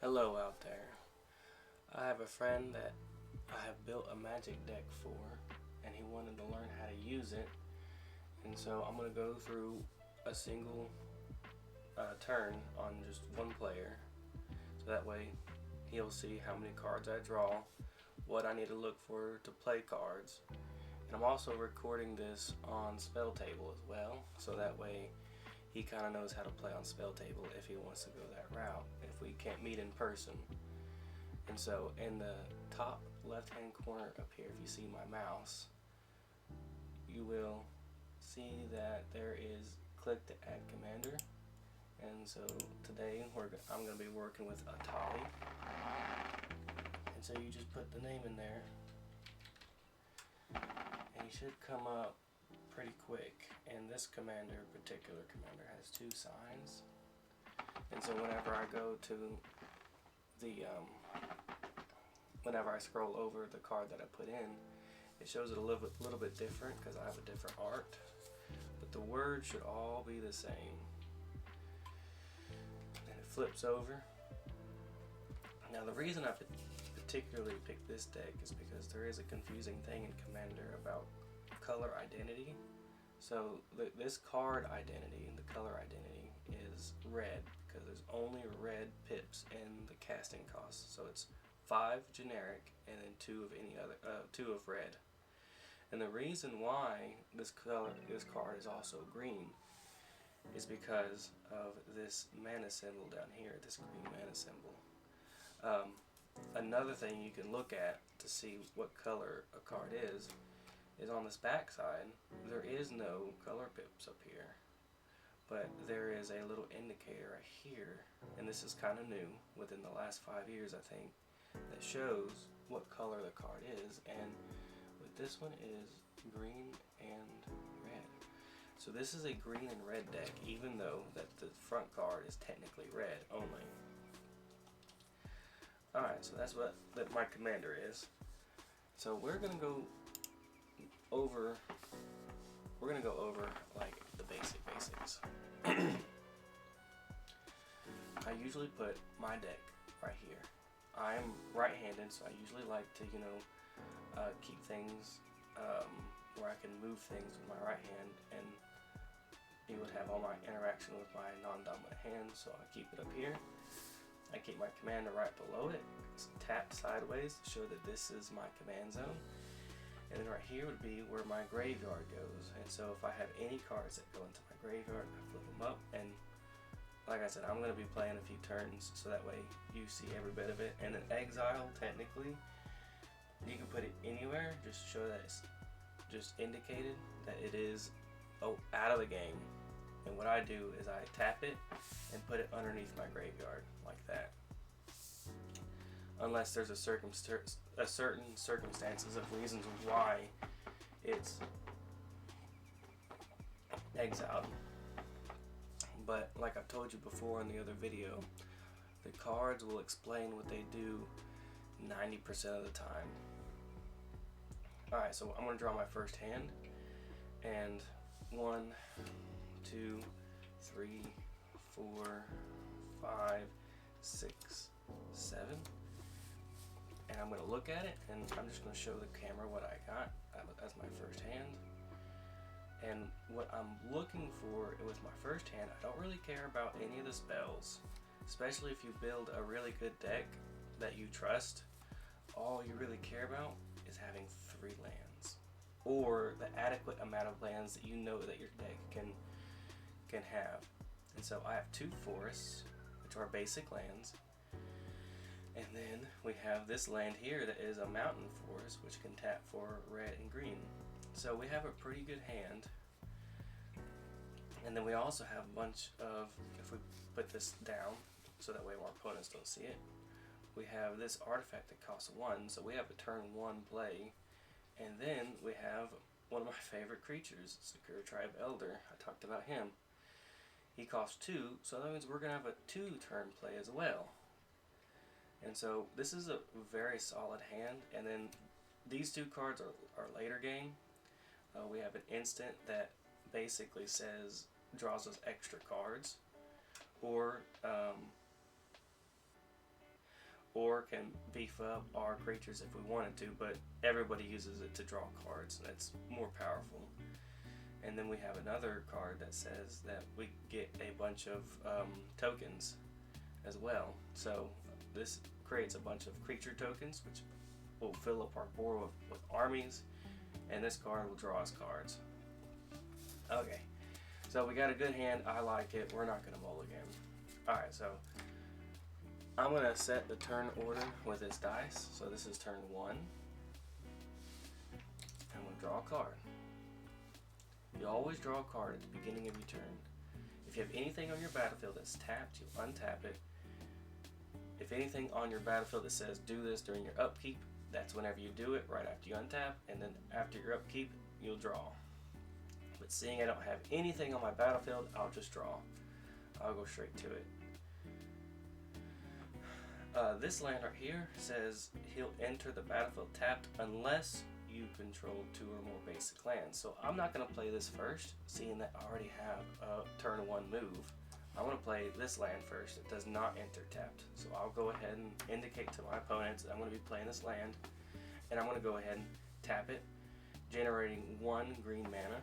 Hello out there. I have a friend that I have built a magic deck for, and he wanted to learn how to use it. And so I'm going to go through a single turn on just one player, so that way he'll see how many cards I draw, what I need to look for to play cards. And I'm also recording this on Spell Table as well, so that way he kind of knows how to play on Spell Table if he wants to go that route, if we can't meet in person. And so in the top left hand corner up here, if you see my mouse, you will see that there is click to add commander. And so today I'm going to be working with Atali. And so you just put the name in there, and he should come up pretty quick. And this particular commander has two signs, and so whenever I go to the whenever I scroll over the card that I put in, it shows it a little bit different because I have a different art, but the words should all be the same. And it flips over. Now the reason I particularly picked this deck is because there is a confusing thing in Commander about color identity. So this card identity and the color identity is red because there's only red pips in the casting cost. So it's 5 generic and then 2 of red. And the reason why this card is also green is because of this mana symbol down here, this green mana symbol. Another thing you can look at to see what color a card is on this back side. There is no color pips up here, but there is a little indicator right here, and this is kind of new within the last 5 years I think, that shows what color the card is, and with this one is green and red. So this is a green and red deck, even though that the front card is technically red only. Alright, so that's what my commander is. So we're gonna go over like the basics. I usually put my deck right here. I'm right-handed, so I usually like to, keep things where I can move things with my right hand, and you would have all my interaction with my non-dominant hand, so I keep it up here. I keep my commander right below it. It's tapped sideways to show that this is my command zone. And then right here would be where my graveyard goes. And so if I have any cards that go into my graveyard, I flip them up. And like I said, I'm going to be playing a few turns, so that way you see every bit of it. And then exile, technically, you can put it anywhere. Just show that it's just indicated that it is out of the game. And what I do is I tap it and put it underneath my graveyard like that. Unless there's a certain circumstances of reasons why it's exiled. But like I've told you before in the other video, the cards will explain what they do 90% of the time. Alright, so I'm going to draw my first hand, and 1, 2, 3, 4, 5, 6, 7. And I'm going to look at it, and I'm just going to show the camera what I got as my first hand. And what I'm looking for with my first hand, I don't really care about any of the spells. Especially if you build a really good deck that you trust, all you really care about is having 3 lands. Or the adequate amount of lands that you know that your deck can have. And so I have 2 forests, which are basic lands. And then we have this land here that is a mountain forest, which can tap for red and green. So we have a pretty good hand. And then we also have a bunch of, if we put this down, so that way our opponents don't see it, we have this artifact that costs 1, so we have a turn 1 play. And then we have one of my favorite creatures, Secure Tribe Elder. I talked about him. He costs 2, so that means we're going to have a 2 turn play as well. And so this is a very solid hand. And then these 2 cards are later game. We have an instant that basically draws us extra cards, or or can beef up our creatures if we wanted to, but everybody uses it to draw cards. That's more powerful. And then we have another card that says that we get a bunch of tokens as well. So this creates a bunch of creature tokens, which will fill up our board with armies, and this card will draw us cards. Okay, so we got a good hand. I like it. We're not going to mulligan. Alright, so I'm going to set the turn order with this dice. So this is turn 1. I'm going to draw a card. You always draw a card at the beginning of your turn. If you have anything on your battlefield that's tapped, you untap it. If anything on your battlefield that says do this during your upkeep, that's whenever you do it, right after you untap, and then after your upkeep, you'll draw. But seeing I don't have anything on my battlefield, I'll just draw. I'll go straight to it. This land right here says he'll enter the battlefield tapped unless you control 2 or more basic lands. So I'm not going to play this first, seeing that I already have a turn 1 move. I want to play this land first. It does not enter tapped. So I'll go ahead and indicate to my opponents that I'm going to be playing this land, and I'm going to go ahead and tap it, generating 1 green mana.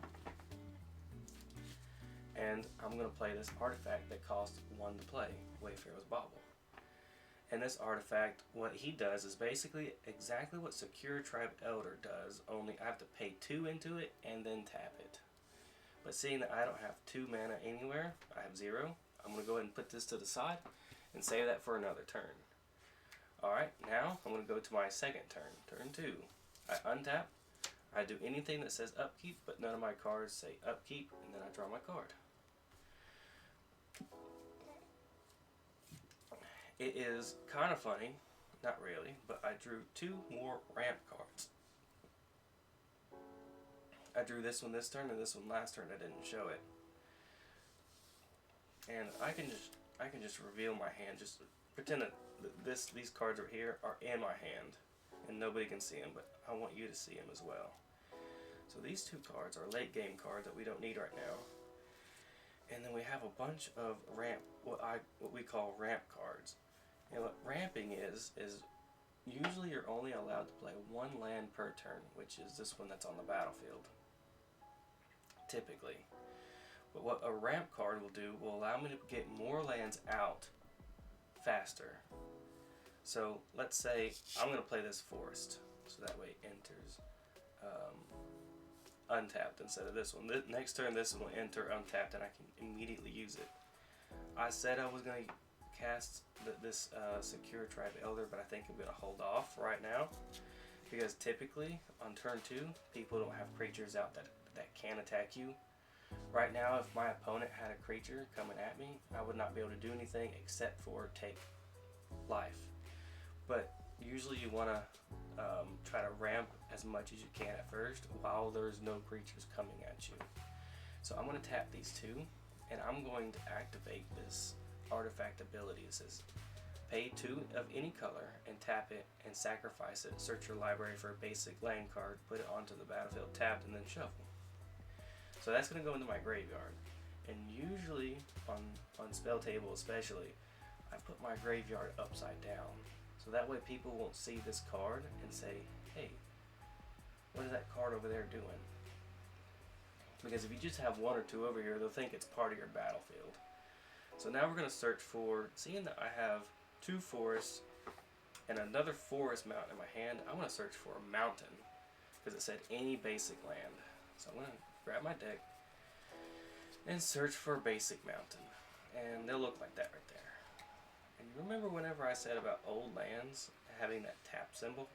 And I'm going to play this artifact that costs 1 to play, Wayfarer's Bauble. And this artifact, what he does is basically exactly what Secure Tribe Elder does, only I have to pay 2 into it and then tap it. But seeing that I don't have 2 mana anywhere, I have 0, I'm going to go ahead and put this to the side and save that for another turn. Alright, now I'm going to go to my second turn, turn 2. I untap, I do anything that says upkeep, but none of my cards say upkeep, and then I draw my card. It is kind of funny, not really, but I drew 2 more ramp cards. I drew this one this turn and this one last turn. I didn't show it. And I can just reveal my hand. Just pretend that these cards right here are in my hand, and nobody can see them, but I want you to see them as well. So these 2 cards are late game cards that we don't need right now. And then we have a bunch of ramp, what we call ramp cards. And what ramping is usually you're only allowed to play 1 land per turn, which is this one that's on the battlefield, typically. But what a ramp card will do will allow me to get more lands out faster. So let's say I'm going to play this forest, so that way it enters untapped instead of this one. The next turn this one will enter untapped and I can immediately use it. I said I was going to cast this Secure Tribe Elder, but I think I'm going to hold off right now, because typically on turn 2 people don't have creatures out that can attack you. Right now, if my opponent had a creature coming at me, I would not be able to do anything except for take life. But usually you want to try to ramp as much as you can at first while there's no creatures coming at you. So I'm going to tap these 2, and I'm going to activate this artifact ability. It says pay 2 of any color and tap it and sacrifice it. Search your library for a basic land card, put it onto the battlefield tapped, and then shuffle. So that's going to go into my graveyard. And usually on spell table especially, I put my graveyard upside down, so that way people won't see this card and say, hey, what is that card over there doing? Because if you just have 1 or 2 over here, they'll think it's part of your battlefield. So now we're going to search for, seeing that I have 2 forests and another forest mountain in my hand, I want to search for a mountain, because it said any basic land. So I'm going to grab my deck and search for a basic mountain, and they'll look like that right there. And you remember whenever I said about old lands having that tap symbol?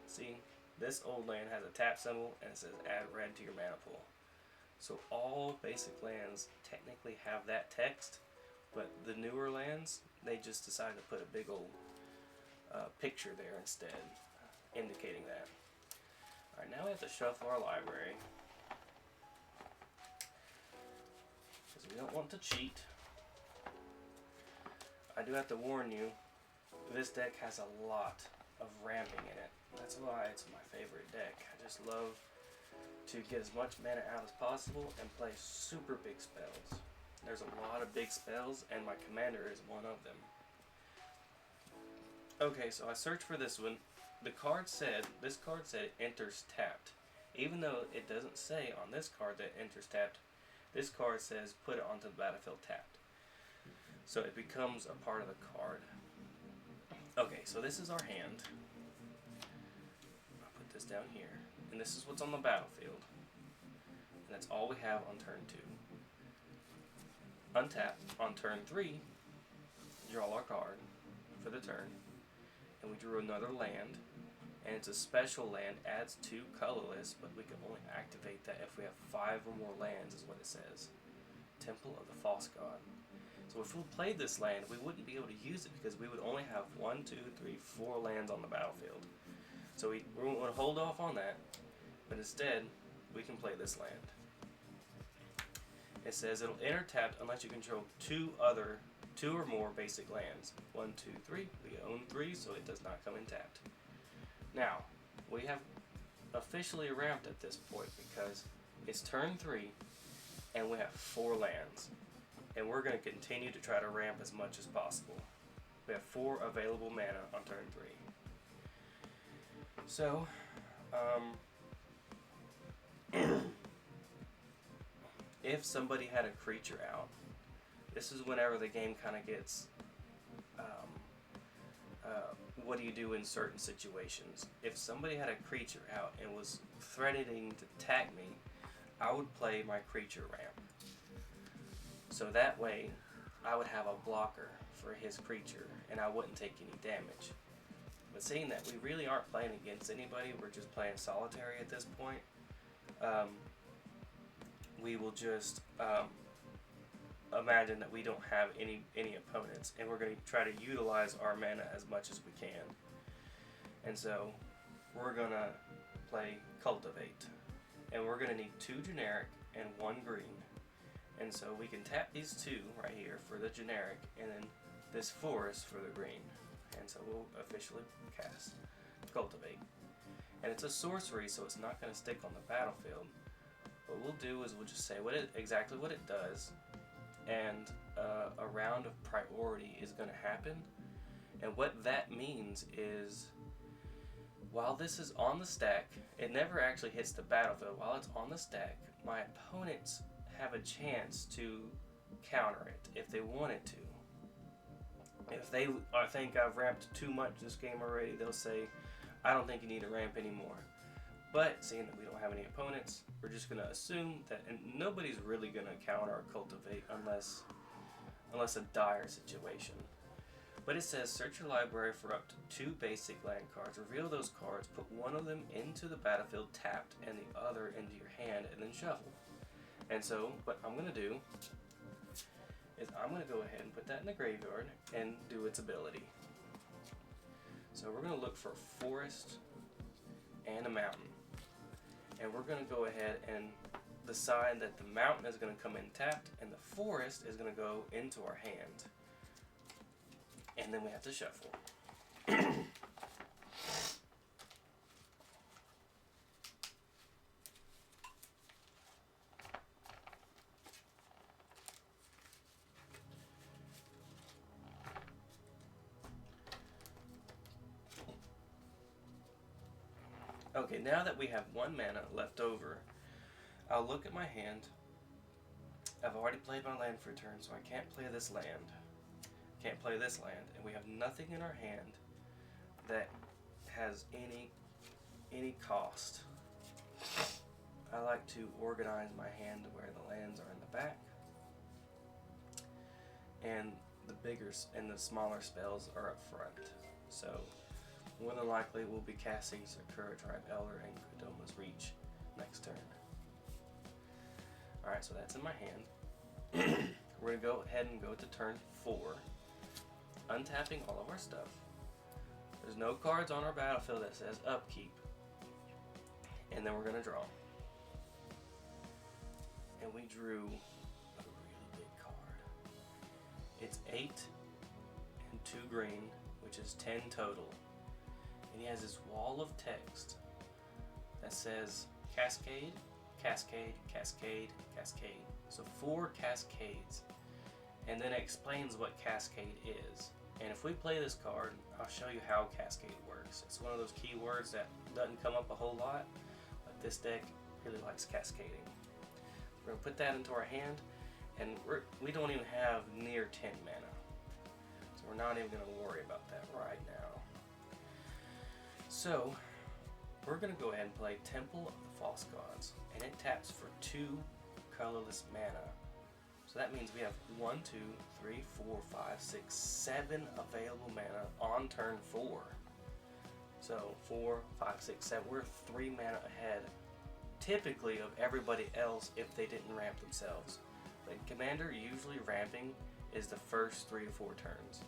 See, this old land has a tap symbol and it says add red to your mana pool. So all basic lands technically have that text, but the newer lands, they just decided to put a big old picture there instead, indicating that. Alright, now we have to shuffle our library, because we don't want to cheat. I do have to warn you, this deck has a lot of ramping in it. That's why it's my favorite deck. I just love to get as much mana out as possible and play super big spells. There's a lot of big spells, and my commander is one of them. Okay, so I searched for this one. This card said it enters tapped. Even though it doesn't say on this card that it enters tapped, this card says put it onto the battlefield tapped. So it becomes a part of the card. Okay, so this is our hand. I'll put this down here. And this is what's on the battlefield. And that's all we have on turn 2. Untap on turn 3, draw our card for the turn. And we drew another land. And it's a special land, adds 2 colorless, but we can only activate that if we have 5 or more lands, is what it says. Temple of the False God. So if we played this land, we wouldn't be able to use it because we would only have 1, 2, 3, 4 lands on the battlefield. So we want to hold off on that, but instead, we can play this land. It says it'll enter tapped unless you control 2 or more basic lands. 1, 2, 3. We own 3, so it does not come in tapped. Now, we have officially ramped at this point because it's turn 3 and we have 4 lands. And we're going to continue to try to ramp as much as possible. We have 4 available mana on turn 3. So, if somebody had a creature out, this is whenever the game kind of gets, what do you do in certain situations? If somebody had a creature out and was threatening to tag me, I would play my creature ramp. So that way, I would have a blocker for his creature, and I wouldn't take any damage. But seeing that we really aren't playing against anybody, we're just playing solitary at this point, we will just imagine that we don't have any opponents, and we're going to try to utilize our mana as much as we can. And so, we're going to play Cultivate, and we're going to need 2 generic and 1 green. And so we can tap these 2 right here for the generic, and then this forest for the green. And so we'll officially cast Cultivate. And it's a sorcery, so it's not going to stick on the battlefield. What we'll do is we'll just say exactly what it does, and a round of priority is going to happen. And what that means is, while this is on the stack, it never actually hits the battlefield. While it's on the stack, my opponents have a chance to counter it if they wanted to. If they think I've ramped too much this game already, they'll say, I don't think you need to ramp anymore. But seeing that we don't have any opponents, we're just going to assume that nobody's really going to counter or Cultivate unless a dire situation. But it says search your library for up to 2 basic land cards, reveal those cards, put one of them into the battlefield tapped and the other into your hand, and then shuffle. And so, what I'm going to do is I'm going to go ahead and put that in the graveyard and do its ability. So we're going to look for a forest and a mountain. And we're going to go ahead and decide that the mountain is going to come in tapped and the forest is going to go into our hand. And then we have to shuffle. Okay, now that we have 1 mana left over, I'll look at my hand. I've already played my land for a turn, so I can't play this land. Can't play this land, and we have nothing in our hand that has any cost. I like to organize my hand to where the lands are in the back, and the bigger and the smaller spells are up front. So more than likely we'll be casting Sakura Tribe Elder and Kodoma's Reach next turn. Alright, so that's in my hand. We're going to go ahead and go to turn 4, untapping all of our stuff. There's no cards on our battlefield that says upkeep. And then we're going to draw. And we drew a really big card. It's 8 and 2 green, which is 10 total. And he has this wall of text that says Cascade, Cascade, Cascade, Cascade. So 4 cascades. And then it explains what Cascade is. And if if we play this card, I'll show you how Cascade works. It's one of those keywords that doesn't come up a whole lot, but this deck really likes cascading. We're going to put that into our hand, and we don't even have near 10 mana. So we're not even going to worry about that right now. So we're going to go ahead and play Temple of the False Gods, and it taps for 2 colorless mana. So that means we have 1, 2, 3, 4, 5, 6, 7 available mana on turn 4. So 4, 5, 6, 7. We're 3 mana ahead, typically, of everybody else if they didn't ramp themselves. But Commander, usually ramping is the first 3 to 4 turns.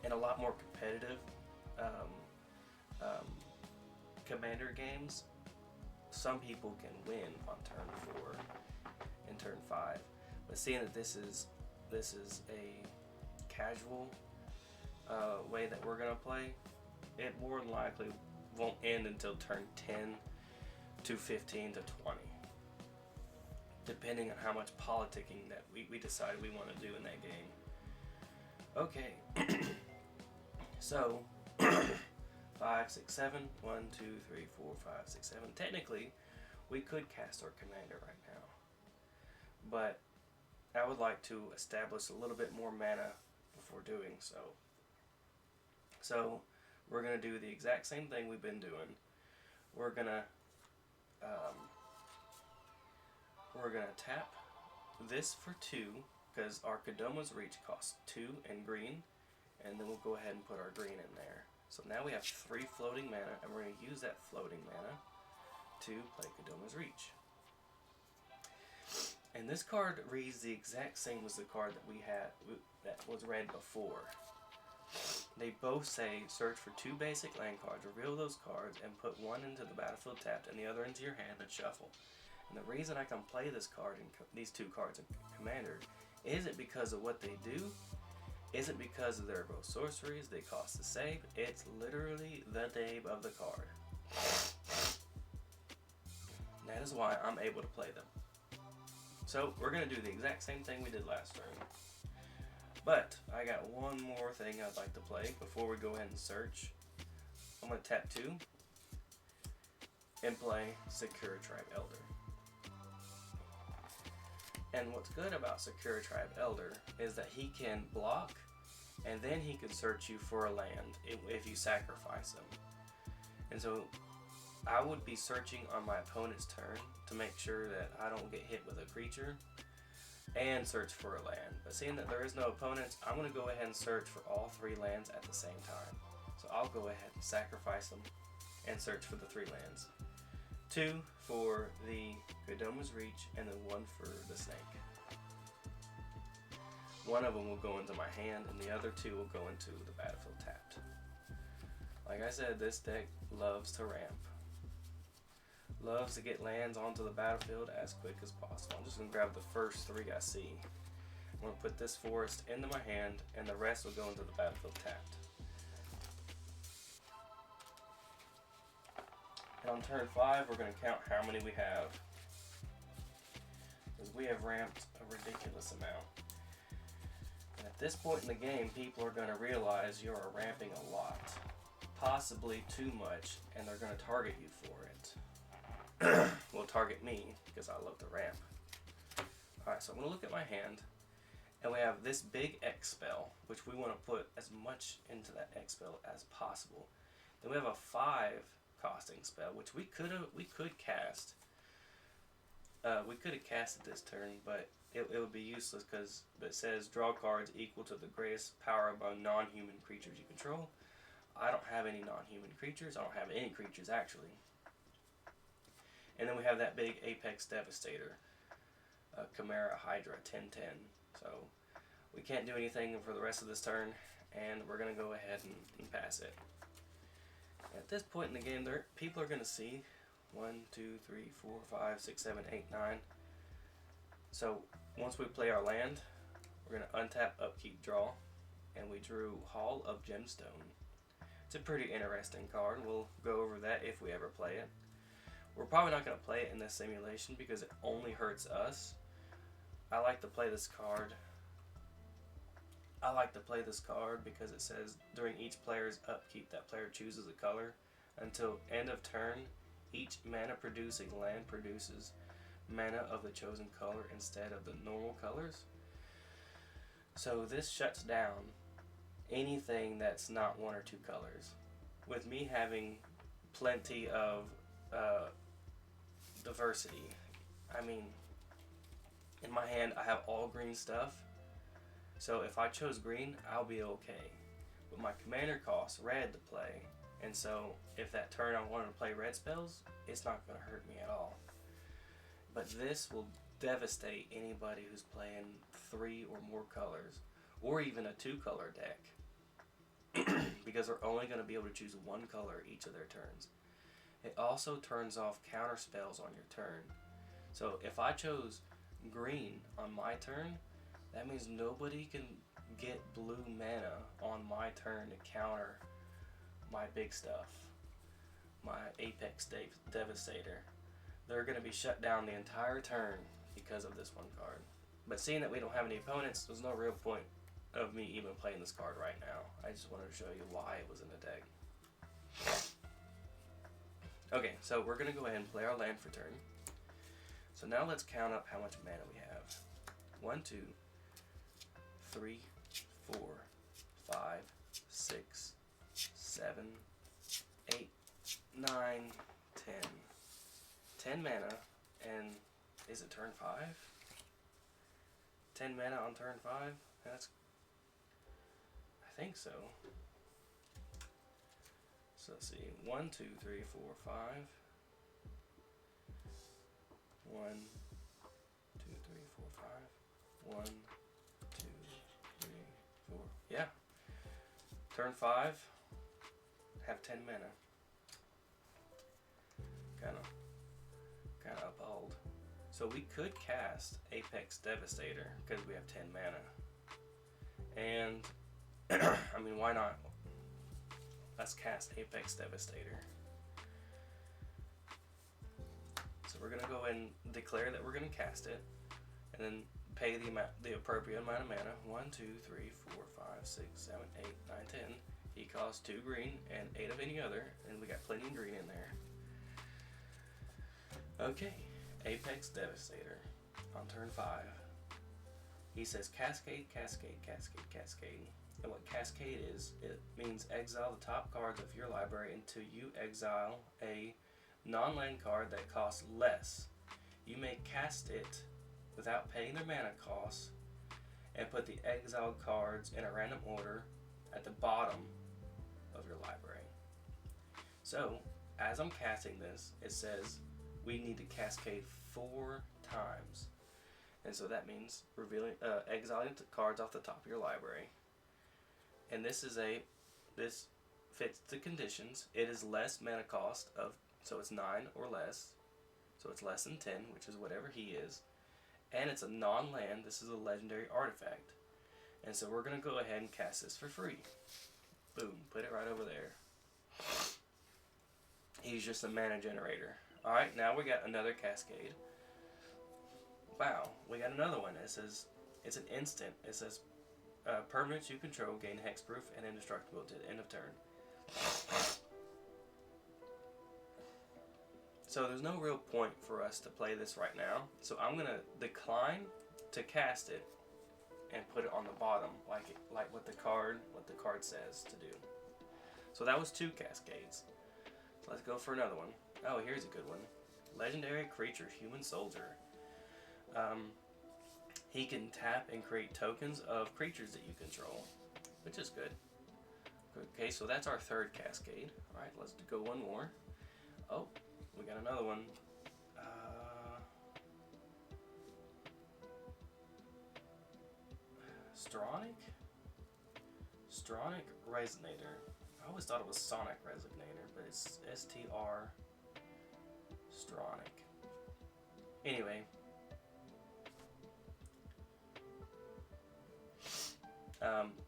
In a lot more competitive Commander games, some people can win on turn 4 and turn 5. But seeing that this is a casual way that we're gonna play, it more than likely won't end until turn 10 to 15 to 20, depending on how much politicking that we decide we want to do in that game. Okay, so 5, 6, 7, 1, 2, 3, 4, 5, 6, 7. Technically, we could cast our commander right now, but I would like to establish a little bit more mana before doing so. So we're gonna do the exact same thing we've been doing. We're gonna tap this for 2 because our Kodoma's Reach costs 2 and green, and then we'll go ahead and put our green in there. So now we have 3 floating mana, and we're going to use that floating mana to play Kodoma's Reach. And this card reads the exact same as the card that we had that was read before. They both say search for 2 basic land cards, reveal those cards, and put 1 into the battlefield tapped and the other into your hand and shuffle. And the reason I can play this card and these 2 cards in Commander isn't because of what they do, isn't because of their both sorceries, they cost the save, it's literally the name of the card. That is why I'm able to play them. So we're going to do the exact same thing we did last turn. But I got one more thing I'd like to play before we go ahead and search. I'm going to tap 2 and play Secure Tribe Elder. And what's good about Secure Tribe Elder is that he can block, and then he can search you for a land if you sacrifice him. And so I would be searching on my opponent's turn to make sure that I don't get hit with a creature and search for a land. But seeing that there is no opponents, I'm going to go ahead and search for all 3 lands at the same time. So I'll go ahead and sacrifice them and search for the 3 lands. 2 for the Kodoma's Reach, and then 1 for the snake. One of them will go into my hand, and the other 2 will go into the battlefield tapped. Like I said, this deck loves to ramp. Loves to get lands onto the battlefield as quick as possible. I'm just going to grab the first 3 I see. I'm going to put this forest into my hand, and the rest will go into the battlefield tapped. And on turn 5, we're going to count how many we have, because we have ramped a ridiculous amount. And at this point in the game, people are going to realize you are ramping a lot, possibly too much, and they're going to target you for it. Will target me because I love to ramp. Alright, so I'm going to look at my hand, and we have this big X spell, which we want to put as much into that X spell as possible. Then we have a 5 costing spell, which we could cast. We could have casted this turn, but it would be useless because it says draw cards equal to the greatest power among non-human creatures you control. I don't have any non-human creatures. I don't have any creatures actually. And then we have that big Apex Devastator, Chimera Hydra 10/10. So we can't do anything for the rest of this turn, and we're going to go ahead and pass it. At this point in the game, people are going to see 1, 2, 3, 4, 5, 6, 7, 8, 9. So once we play our land, we're going to untap, upkeep, draw, and we drew Hall of Gemstone. It's a pretty interesting card. We'll go over that if we ever play it. We're probably not going to play it in this simulation because it only hurts us. I like to play this card I like to play this card because it says during each player's upkeep, that player chooses a color. Until end of turn, each mana producing land produces mana of the chosen color instead of the normal colors. So this shuts down anything that's not one or two colors. With me having plenty of diversity, I mean, in my hand I have all green stuff, so if I chose green, I'll be okay. But my commander costs red to play, and so if that turn I wanted to play red spells, it's not going to hurt me at all. But this will devastate anybody who's playing 3 or more colors, or even a 2-color deck, because they're only going to be able to choose one color each of their turns. It also turns off counter spells on your turn. So if I chose green on my turn, that means nobody can get blue mana on my turn to counter my big stuff, my Apex Devastator. They're going to be shut down the entire turn because of this one card. But seeing that we don't have any opponents, there's no real point of me even playing this card right now. I just wanted to show you why it was in the deck. Okay, so we're going to go ahead and play our land for turn. So now let's count up how much mana we have. 1, 2, 3, 4, 5, 6, 7, 8, 9, 10. 10 mana, and is it turn 5? 10 mana on turn 5? That's, I think so. So let's see, 1, 2, 3, 4, 5. 1, 2, 3, 4, 5. 1, 2, 3, 4. Yeah. Turn 5, have 10 mana. Kind of appalled. So we could cast Apex Devastator because we have 10 mana. And I mean, why not? Let's cast Apex Devastator. So we're gonna go ahead and declare that we're gonna cast it, and then pay the appropriate amount of mana. 1, 2, 3, 4, 5, 6, 7, 8, 9, 10. He costs 2 green and 8 of any other, and we got plenty of green in there. Okay, Apex Devastator on turn 5. He says Cascade, Cascade, Cascade, Cascade. And what Cascade is, it means exile the top cards of your library until you exile a non-land card that costs less. You may cast it without paying their mana costs and put the exiled cards in a random order at the bottom of your library. So, as I'm casting this, it says we need to cascade 4 times. And so that means exiling the cards off the top of your library. And this fits the conditions. It is less mana cost of, so it's 9 or less. So it's less than 10, which is whatever he is. And it's a non-land. This is a legendary artifact. And so we're going to go ahead and cast this for free. Boom, put it right over there. He's just a mana generator. Alright, now we got another cascade. Wow, we got another one. It says, it's an instant. It says, permanents you control gain hexproof and indestructible to the end of turn. So there's no real point for us to play this right now. So I'm going to decline to cast it and put it on the bottom like what the card says to do. So that was 2 cascades. So let's go for another one. Oh, here's a good one. Legendary creature, human soldier. He can tap and create tokens of creatures that you control, which is good. Okay, so that's our 3rd cascade. Alright, let's go one more. Oh, we got another one. Stronic Resonator. I always thought it was Sonic Resonator, but it's STR Stronic. Anyway.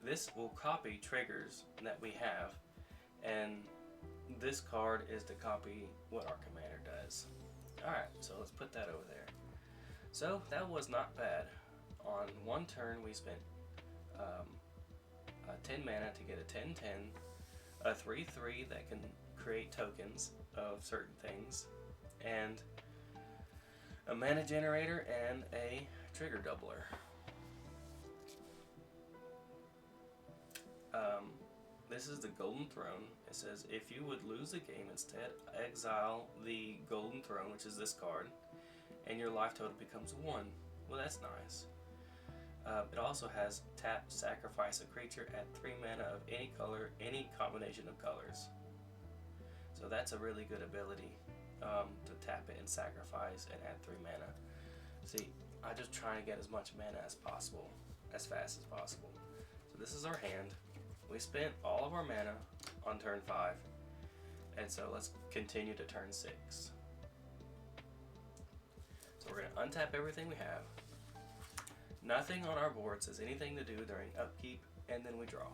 This will copy triggers that we have, and this card is to copy what our commander does. Alright, so let's put that over there. So that was not bad. On one turn we spent 10 mana to get a 10/10, a 3/3 that can create tokens of certain things, and a mana generator and a trigger doubler. This is the Golden Throne. It says if you would lose the game instead, exile the Golden Throne, which is this card, and your life total becomes 1. Well, that's nice. It also has tap, sacrifice a creature at 3 mana of any color, any combination of colors. So that's a really good ability to tap it and sacrifice and add 3 mana. See, I just try to get as much mana as possible, as fast as possible. So this is our hand. We spent all of our mana on turn 5, and so let's continue to turn 6. So we're going to untap everything we have. Nothing on our board says anything to do during upkeep, and then we draw.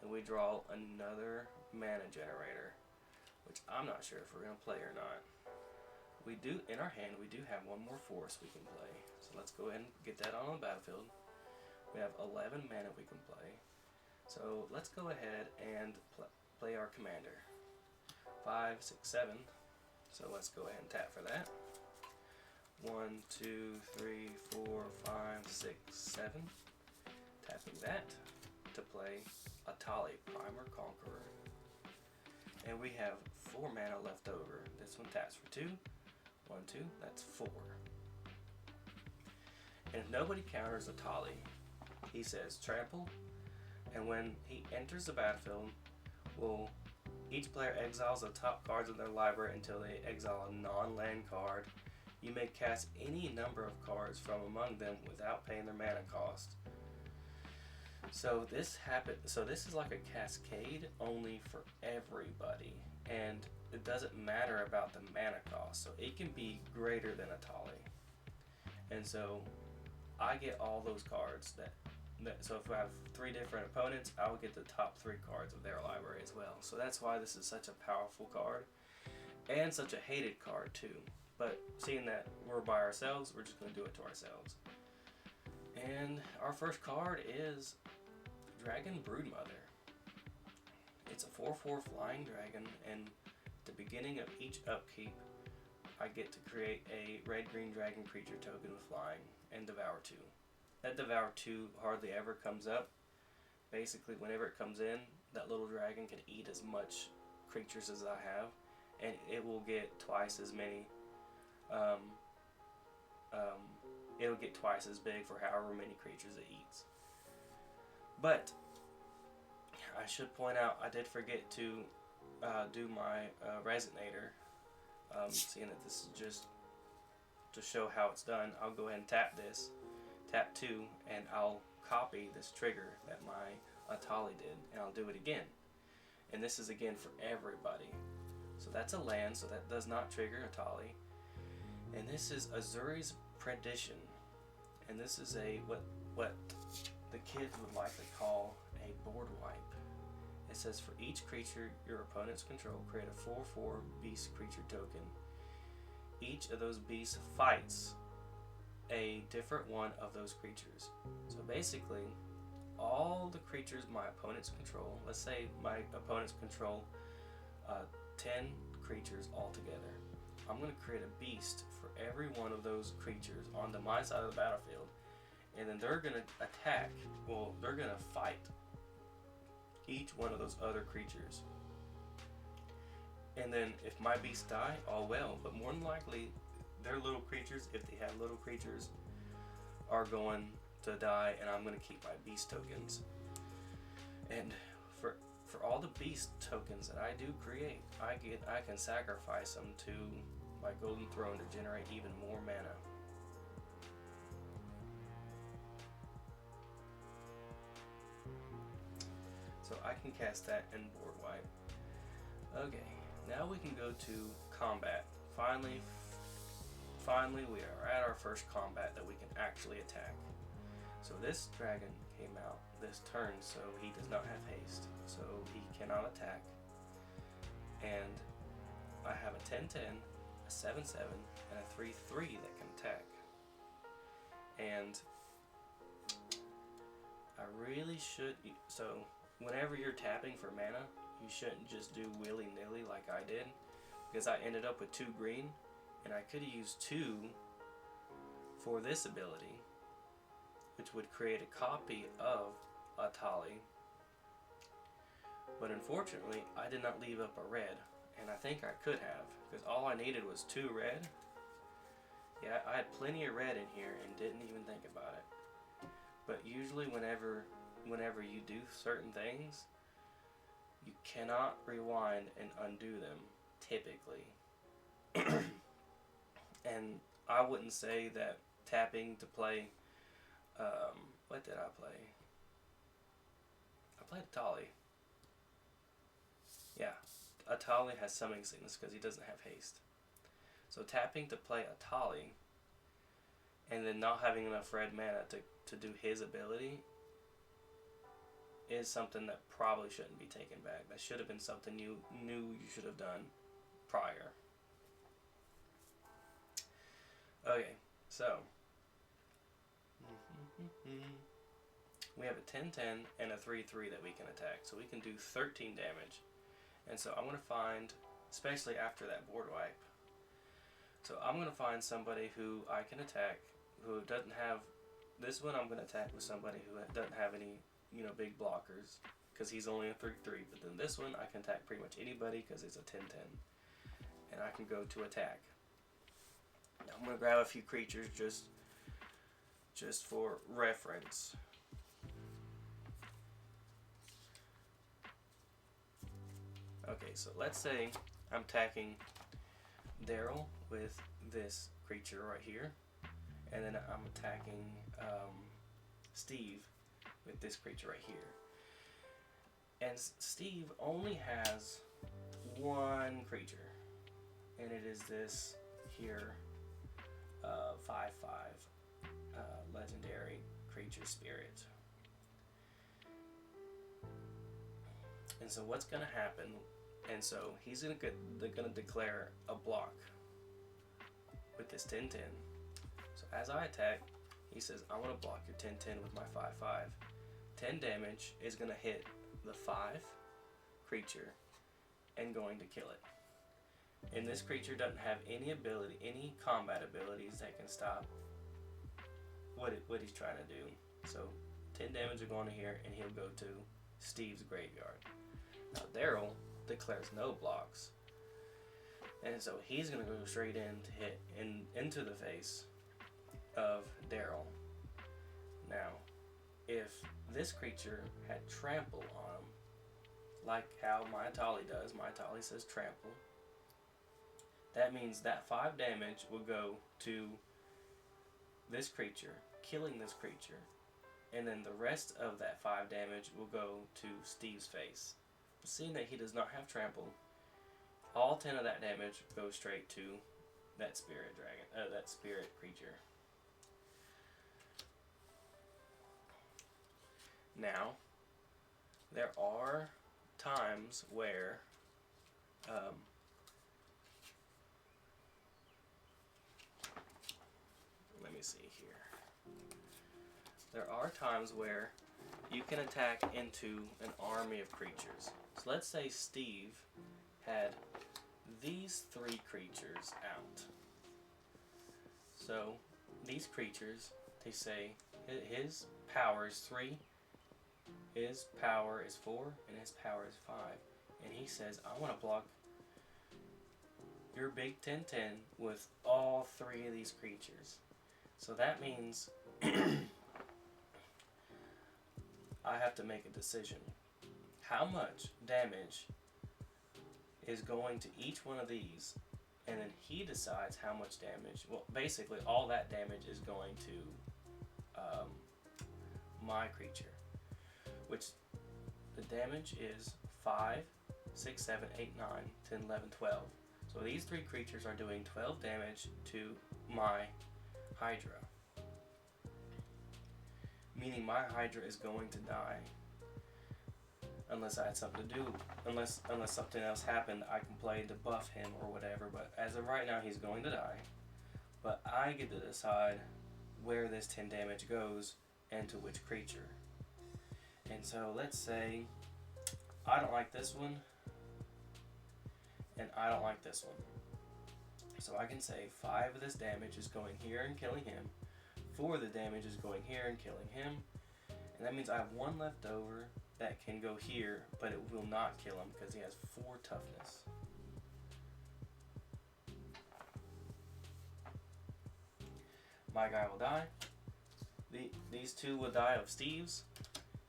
And we draw another mana generator, which I'm not sure if we're going to play or not. We do, in our hand, we do have one more force we can play. So let's go ahead and get that on the battlefield. We have 11 mana we can play. So let's go ahead and play our commander. 5, 6, 7. So let's go ahead and tap for that. 1, 2, 3, 4, 5, 6, 7. Tapping that to play Atali, Primer Conqueror. And we have 4 mana left over. This one taps for 2. 1, 2, that's 4. And if nobody counters Atali, he says trample. And when he enters the battlefield, each player exiles the top cards of their library until they exile a non-land card. You may cast any number of cards from among them without paying their mana cost. So this is like a cascade only for everybody, and it doesn't matter about the mana cost. So it can be greater than Atali. And so I get all those cards so if I have 3 different opponents, I will get the top 3 cards of their library as well. So that's why this is such a powerful card, and such a hated card too. But seeing that we're by ourselves, we're just going to do it to ourselves. And our first card is Dragon Broodmother. It's a 4/4 flying dragon, and at the beginning of each upkeep, I get to create a red-green dragon creature token with flying and devour 2. That devour 2 hardly ever comes up. Basically, whenever it comes in, that little dragon can eat as much creatures as I have, and it will get twice as many. It'll get twice as big for however many creatures it eats. But I should point out, I did forget to do my Resonator. Seeing that this is just to show how it's done, I'll go ahead and tap this. Tap 2, and I'll copy this trigger that my Atali did, and I'll do it again. And this is again for everybody. So that's a land, so that does not trigger Atali. And this is Azuri's Prediction, and this is what the kids would like to call a board wipe. It says for each creature your opponents control, create a 4/4 beast creature token. Each of those beasts fights a different one of those creatures. So basically, all the creatures my opponents control, let's say my opponents control 10 creatures altogether, I'm going to create a beast for every one of those creatures onto my side of the battlefield, and then they're going to attack, they're going to fight each one of those other creatures. And then if my beasts die, all well, but more than likely their little creatures, if they have little creatures, are going to die, and I'm going to keep my beast tokens. And for all the beast tokens that I do create, I can sacrifice them to my Golden Throne to generate even more mana. So I can cast that in board wipe. Okay, now we can go to combat. Finally we are at our first combat that we can actually attack. So this dragon came out this turn, so he does not have haste, so he cannot attack. And I have a 10/10, a 7/7, and a 3/3 that can attack. And I really should. So whenever you're tapping for mana, you shouldn't just do willy-nilly like I did, because I ended up with 2 green, and I could have used 2 for this ability, which would create a copy of Atali. But unfortunately, I did not leave up a red, and I think I could have, because all I needed was 2 red. Yeah, I had plenty of red in here and didn't even think about it. But usually whenever you do certain things, you cannot rewind and undo them, typically. And I wouldn't say that tapping to play, what did I play? I played Atali. Yeah, Atali has summoning sickness because he doesn't have haste. So tapping to play Atali and then not having enough red mana to do his ability is something that probably shouldn't be taken back. That should have been something you knew you should have done prior. Okay, so we have a 10-10 and a 3-3 that we can attack. So we can do 13 damage. And so I'm going to find, especially after that board wipe, so I'm going to find somebody who I can attack who doesn't have, this one I'm going to attack with somebody who doesn't have any, big blockers, because he's only a 3-3. But then this one I can attack pretty much anybody because it's a 10-10. And I can go to attack. Now I'm going to grab a few creatures just for reference. Okay, so let's say I'm attacking Daryl with this creature right here, and then I'm attacking Steve with this creature right here. And Steve only has 1 creature, and it is this here 5/5 legendary creature spirit. And so what's going to happen, and so he's going to declare a block with this 10-10. So as I attack, he says, I want to block your 10-10 with my 5/5. 10 damage is going to hit the 5 creature and going to kill it. And this creature doesn't have any combat abilities that can stop what he's trying to do. So 10 damage will go into here, and he'll go to Steve's graveyard. Now Daryl declares no blocks, and so he's going to go straight in to hit into the face of Daryl. Now, if this creature had trample on him, like how my Atali does, my Atali says trample, that means that 5 damage will go to this creature, killing this creature, and then the rest of that 5 damage will go to Steve's face. But seeing that he does not have trample, all 10 of that damage goes straight to that spirit dragon, that spirit creature. Now, there are times where let me see here. There are times where you can attack into an army of creatures. So let's say Steve had these 3 creatures out. So these creatures, they say his power is 3, his power is 4, and his power is 5. And he says, I want to block your big 10-10 with all 3 of these creatures. So that means I have to make a decision. How much damage is going to each one of these? And then he decides how much damage. Well, basically all that damage is going to my creature, which the damage is 5, 6, 7, 8, 9, 10, 11, 12. So these 3 creatures are doing 12 damage to my Hydra. Meaning my Hydra is going to die. Unless I had something to do. Unless something else happened I can play to buff him or whatever. But as of right now, he's going to die. But I get to decide where this 10 damage goes and to which creature. And so let's say I don't like this one, and I don't like this one. So I can say 5 of this damage is going here and killing him, 4 of the damage is going here and killing him, and that means I have 1 left over that can go here, but it will not kill him because he has 4 toughness. My guy will die. These 2 will die of Steve's.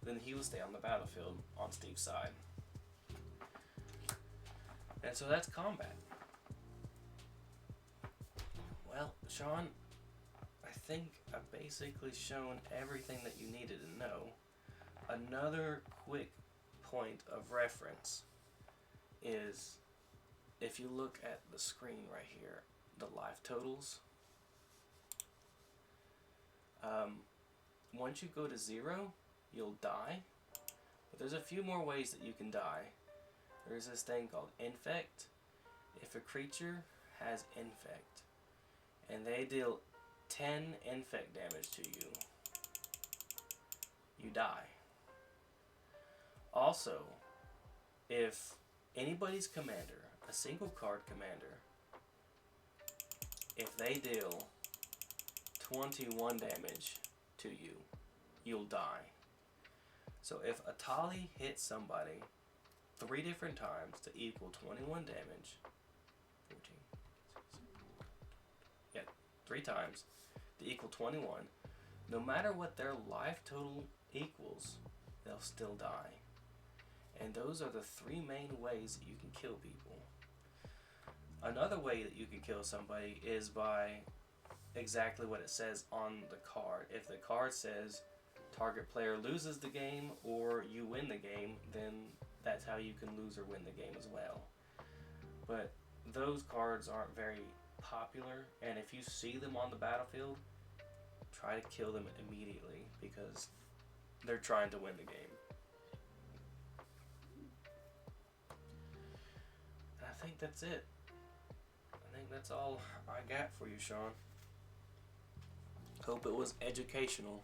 Then he will stay on the battlefield on Steve's side. And so that's combat. Well, Sean, I think I've basically shown everything that you needed to know. Another quick point of reference is if you look at the screen right here, the life totals. Once you go to 0, you'll die. But there's a few more ways that you can die. There's this thing called infect. If a creature has infect and they deal 10 infect damage to you, you die. Also, if anybody's commander, a single card commander, if they deal 21 damage to you, you'll die. So if a Tali hits somebody 3 different times to equal 21 damage, 14, 3 times to equal 21, no matter what their life total equals, they'll still die. And those are the 3 main ways that you can kill people. Another way that you can kill somebody is by exactly what it says on the card. If the card says target player loses the game or you win the game, then that's how you can lose or win the game as well. But those cards aren't very popular, and if you see them on the battlefield, try to kill them immediately because they're trying to win the game. And I think that's it. I think that's all I got for you, Sean. Hope it was educational.